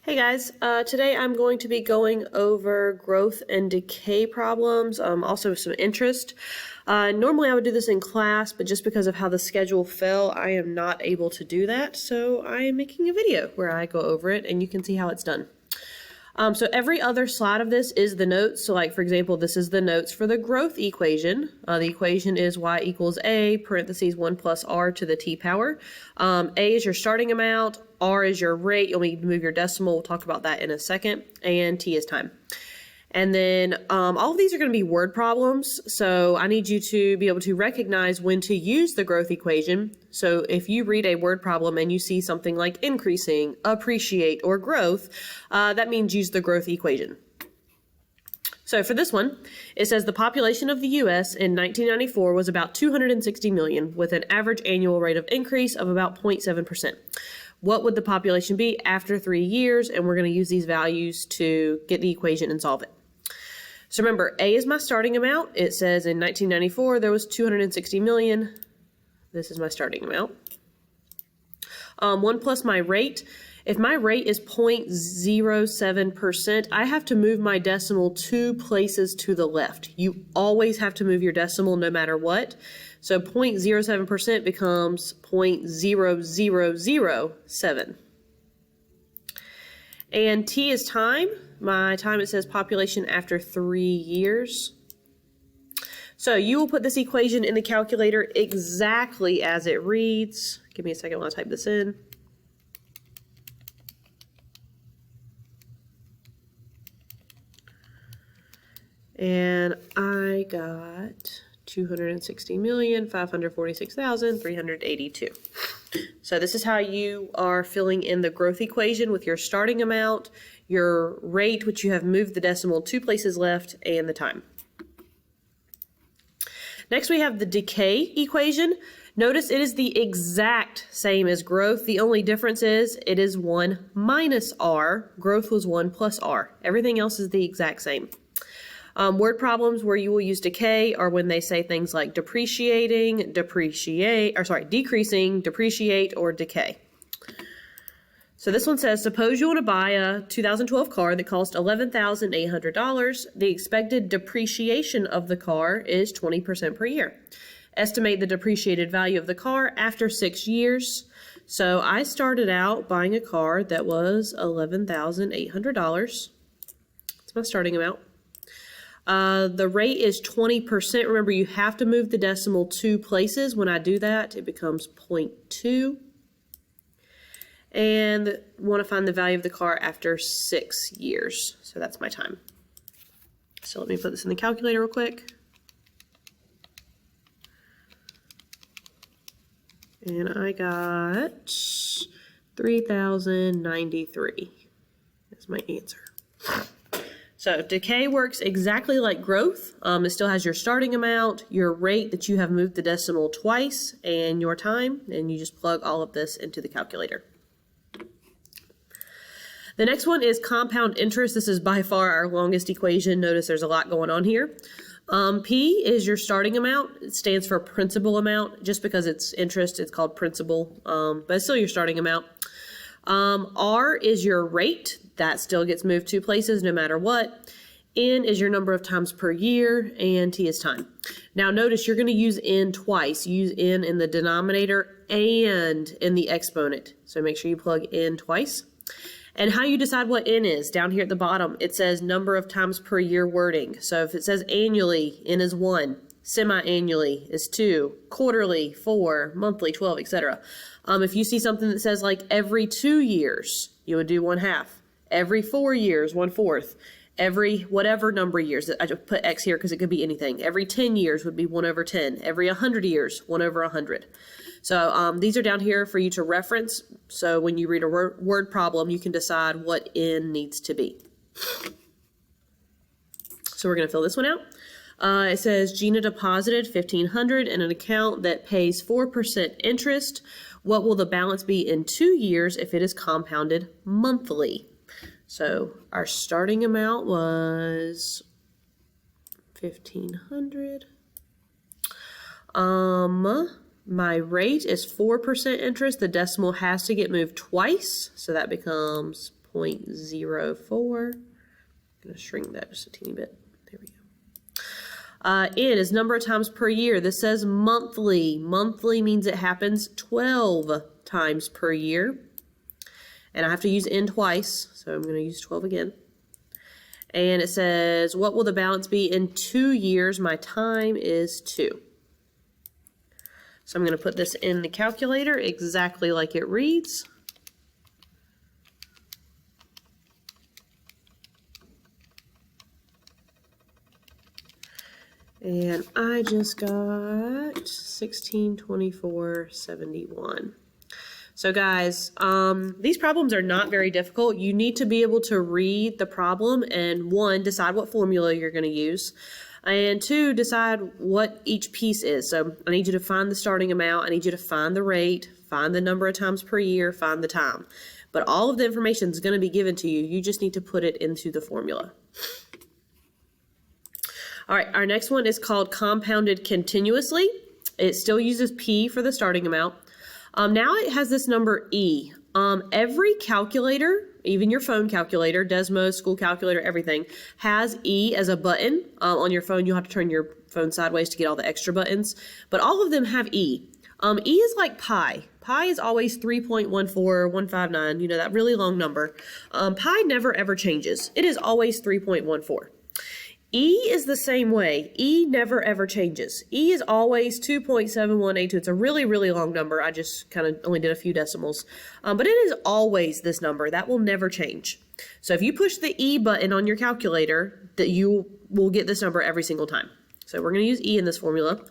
Hey guys, today I'm going to be going over growth and decay problems, also some interest. Normally I would do this in class, but just because of how the schedule fell, I am not able to do that. So I am making a video where I go over it and you can see how it's done. So every other slide of this is the notes. So like, for example, this is the notes for the growth equation. The equation is y equals a, parentheses 1 plus r to the t power. A is your starting amount, r is your rate. You'll need to move your decimal. We'll talk about that in a second. And t is time. And then all of these are going to be word problems. So I need you to be able to recognize when to use the growth equation. So if you read a word problem and you see something like increasing, appreciate, or growth, that means use the growth equation. So for this one, it says the population of the U.S. in 1994 was about 260 million with an average annual rate of increase of about 0.7%. What would the population be after 3 years? And we're going to use these values to get the equation and solve it. So remember, A is my starting amount. It says in 1994, there was 260 million. This is my starting amount. 1 plus my rate. If my rate is 0.07%, I have to move my decimal 2 places to the left. You always have to move your decimal no matter what. So 0.07% becomes 0.0007. And T is time. My time, it says population after 3 years. So you will put this equation in the calculator exactly as it reads. Give me a second while I type this in. And I got 260,546,382. So this is how you are filling in the growth equation with your starting amount, your rate, which you have moved the decimal 2 places left, and the time. Next we have the decay equation. Notice it is the exact same as growth. The only difference is it is 1 minus r. Growth was 1 plus r. Everything else is the exact same. Word problems where you will use decay are when they say things like decreasing, depreciate, or decay. So this one says, suppose you want to buy a 2012 car that cost $11,800. The expected depreciation of the car is 20% per year. Estimate the depreciated value of the car after 6 years. So I started out buying a car that was $11,800. That's my starting amount. The rate is 20%. Remember, you have to move the decimal 2 places. When I do that, it becomes 0.2. And want to find the value of the car after 6 years. So that's my time. So let me put this in the calculator real quick. And I got 3,093. That's my answer. So decay works exactly like growth. It still has your starting amount, your rate that you have moved the decimal twice, and your time, and you just plug all of this into the calculator. The next one is compound interest. This is by far our longest equation. Notice there's a lot going on here. P is your starting amount. It stands for principal amount. Just because it's interest, it's called principal, but it's still your starting amount. R is your rate. That still gets moved 2 places no matter what. N is your number of times per year, and T is time. Now notice you're going to use N twice. Use N in the denominator and in the exponent. So make sure you plug N twice. And how you decide what N is, down here at the bottom, it says number of times per year wording. So if it says annually, N is 1. Semi-annually is 2. Quarterly, 4. Monthly, 12, etc. If you see something that says like every 2 years, you would do 1/2. Every 4 years, 1/4. Every whatever number of years, I just put X here because it could be anything. Every 10 years would be 1/10. Every 100 years, 1/100. So these are down here for you to reference. So when you read a word problem, you can decide what N needs to be. So we're going to fill this one out. It says Gina deposited $1,500 in an account that pays 4% interest. What will the balance be in 2 years if it is compounded monthly? So our starting amount was $1,500. My rate is 4% interest. The decimal has to get moved twice, so that becomes 0.04. I'm going to shrink that just a teeny bit. There we go. N is number of times per year. This says monthly. Monthly means it happens 12 times per year. And I have to use N twice, so I'm going to use 12 again. And it says, what will the balance be in 2 years? My time is 2. So I'm going to put this in the calculator exactly like it reads. And I just got 1624.71. So guys, these problems are not very difficult. You need to be able to read the problem and 1, decide what formula you're going to use, and 2, decide what each piece is. So I need you to find the starting amount. I need you to find the rate, find the number of times per year, find the time. But all of the information is going to be given to you. You just need to put it into the formula. All right, our next one is called compounded continuously. It still uses P for the starting amount. Now it has this number E. Every calculator, even your phone calculator, Desmo, school calculator, everything, has E as a button. On your phone, you'll have to turn your phone sideways to get all the extra buttons. But all of them have E. E is like pi. Pi is always 3.14159, you know, that really long number. Pi never ever changes. It is always 3.14. E is the same way. E never ever changes. E is always 2.7182. It's a really, really long number. I just kind of only did a few decimals. But it is always this number. That will never change. So if you push the E button on your calculator, that you will get this number every single time. So we're going to use E in this formula.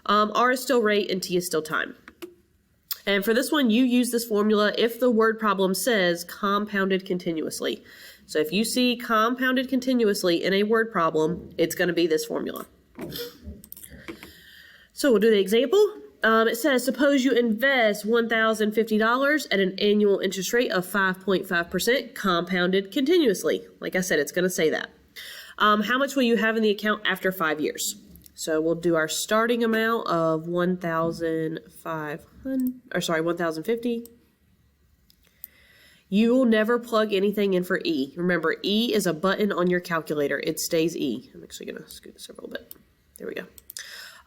R is still rate and T is still time. And for this one, you use this formula if the word problem says compounded continuously. So if you see compounded continuously in a word problem, it's going to be this formula. So we'll do the example. It says, suppose you invest $1,050 at an annual interest rate of 5.5% compounded continuously. Like I said, it's going to say that. How much will you have in the account after 5 years? So we'll do our starting amount of $1,050. You will never plug anything in for E. Remember, E is a button on your calculator. It stays E. I'm actually going to scoot this over a little bit. There we go.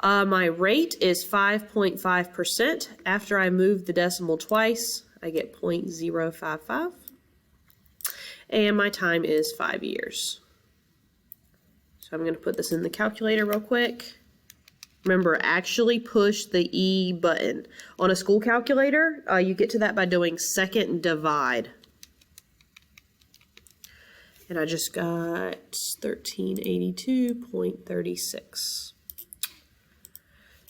My rate is 5.5%. After I move the decimal twice, I get 0.055. And my time is 5 years. So I'm going to put this in the calculator real quick. Remember, actually push the E button. On a school calculator, you get to that by doing second divide. And I just got 1382.36.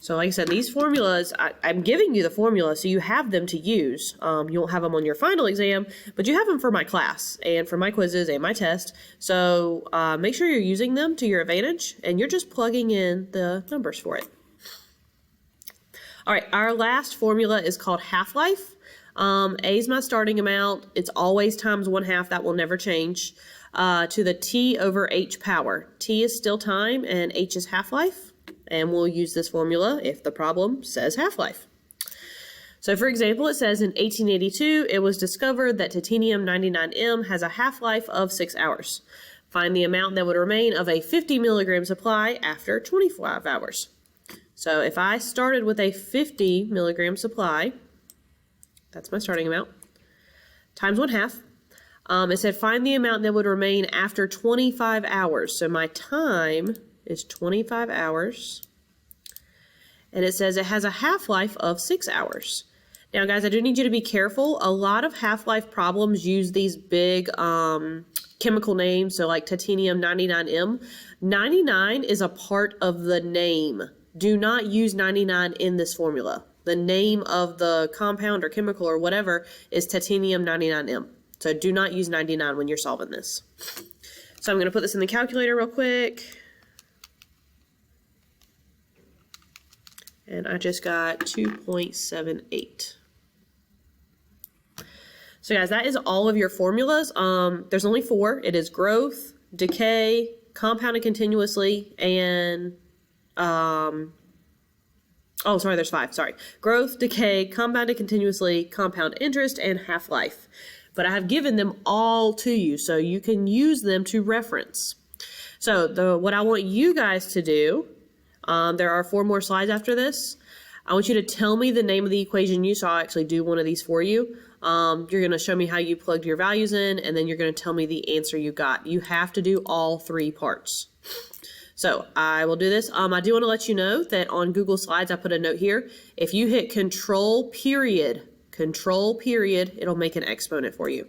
So like I said, these formulas, I'm giving you the formula so you have them to use. You won't have them on your final exam, but you have them for my class and for my quizzes and my test. So make sure you're using them to your advantage and you're just plugging in the numbers for it. All right, our last formula is called half-life. A is my starting amount. It's always times 1/2. That will never change. To the T over H power. T is still time and H is half-life. And we'll use this formula if the problem says half-life. So for example, it says in 1882, it was discovered that titanium-99m has a half-life of 6 hours. Find the amount that would remain of a 50 milligram supply after 25 hours. So if I started with a 50 milligram supply, that's my starting amount, times 1/2. It said find the amount that would remain after 25 hours. So my time is 25 hours. And it says it has a half-life of 6 hours. Now, guys, I do need you to be careful. A lot of half-life problems use these big chemical names, so like titanium-99m. 99 is a part of the name. Do not use 99 in this formula. The name of the compound or chemical or whatever is titanium-99m. So do not use 99 when you're solving this. So I'm going to put this in the calculator real quick. And I just got 2.78. So guys, that is all of your formulas. There's only 4. It is growth, decay, compounded continuously, and there's 5, sorry. Growth, decay, compounded continuously, compound interest, and half-life. but I have given them all to you so you can use them to reference. So what I want you guys to do, there are 4 more slides after this. I want you to tell me the name of the equation you saw. I'll actually do one of these for you. You're going to show me how you plugged your values in, and then you're going to tell me the answer you got. You have to do all 3 parts. So I will do this. I do want to let you know that on Google Slides, I put a note here. If you hit control period, it'll make an exponent for you.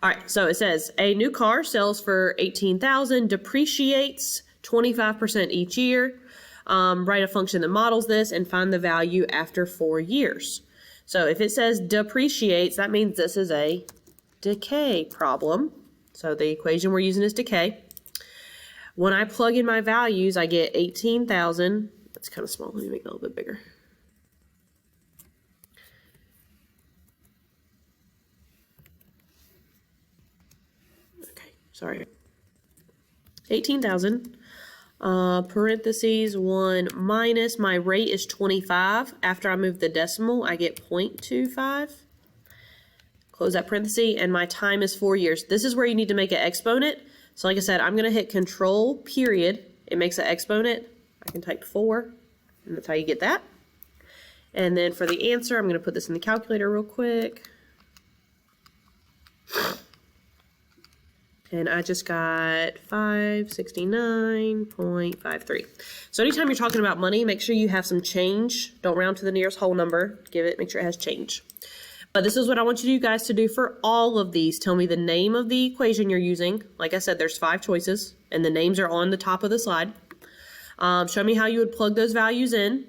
All right, so it says a new car sells for $18,000, depreciates 25% each year. Write a function that models this and find the value after 4 years. So if it says depreciates, that means this is a decay problem. So the equation we're using is decay. When I plug in my values, I get 18,000. That's kind of small. Let me make it a little bit bigger. Okay, sorry. 18,000. Parentheses 1 minus, my rate is 25. After I move the decimal, I get 0.25. Close that parenthesis, and my time is 4 years. This is where you need to make an exponent. So like I said, I'm going to hit control period. It makes an exponent. I can type 4, and that's how you get that. And then for the answer, I'm going to put this in the calculator real quick. And I just got 569.53. So anytime you're talking about money, make sure you have some change. Don't round to the nearest whole number. Make sure it has change. But this is what I want you guys to do for all of these. Tell me the name of the equation you're using. Like I said, there's 5 choices, and the names are on the top of the slide. Show me how you would plug those values in,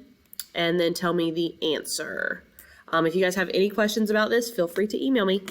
and then tell me the answer. If you guys have any questions about this, feel free to email me.